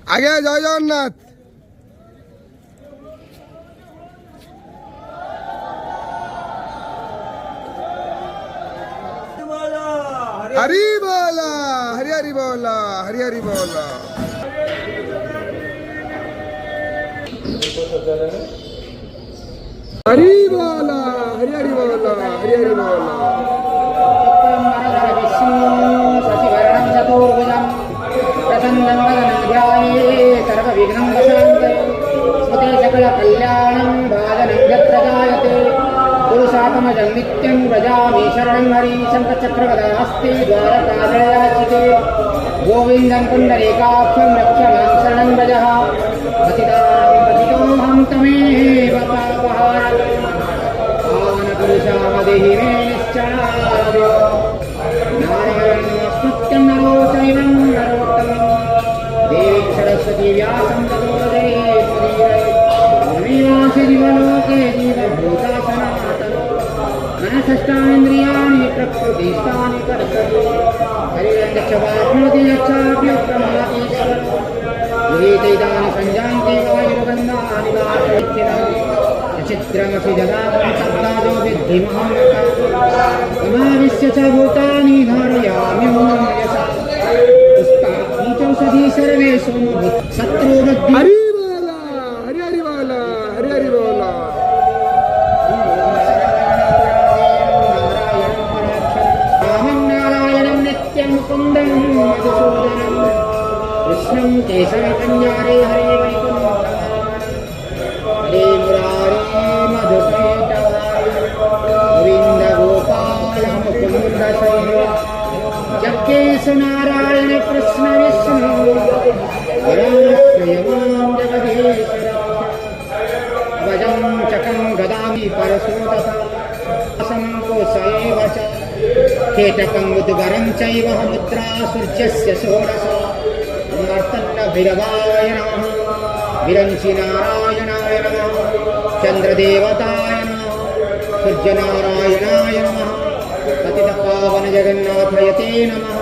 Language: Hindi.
आगे जय जगन्नाथ। हरि बोला, हरि हरि बोला, हरि हरि बोला। हरि बोला, हरि हरि बोला, हरि हरि बोला। पुरुषात्मजं नित्यं व्रजामि शरणं हरिशङ्खचक्रगदास्ति द्वारकाजयाचिते गोविन्दं पुण्डरीकाक्षं रक्षमां शरणं व्रजः पतितोऽहं तमेव पापहारं पावनपुरुषामदेहि मे निश्चलादि नारायणं स्मृत्यं नरो चैवं नरोत्तमं देवीं सरस्वती व्यासं ततो जयेत् जीवलोके जीवभूता सनातनो मनसष्टानीन्द्रियाणि प्रकृतिस्थानि कर्तव्य हरिरञ्जक्षवाप्नोति यच्छाप्युत्तमातीश्वर गृहीतैतानि सञ्जान्ति वायुर्गन्धानि वासयित्यनं चित्रमसि जगातं शब्दादो विद्धि महामतामाविश्य च भूतानि धारयामि यशा पुष्पाणि चौषधी सर्वेषु शत्रुवृद्धि। हरि बोला, हरि हरि बोला, हरि हरि बोला। मुकुंदं मधुसूदनं कृष्णं केशवकन्यारे हरे वैकुण्ठं हरे मुरारे मधुकैटवारि गोविन्द गोपाल मुकुन्द शैल जगदीश नारायण कृष्ण विष्णु परमश्रयमां जगदीश भजं चकं गदामि परशोदता समङ्कोशैव च केटकं उद्गरं चैव मुद्रा सूर्यस्य षोडश भैरवाय नमः विरंचि नारायणाय नमः चंद्रदेवताय नमः सूर्यनारायणाय नमः पतितपावन जगन्नाथयते नमः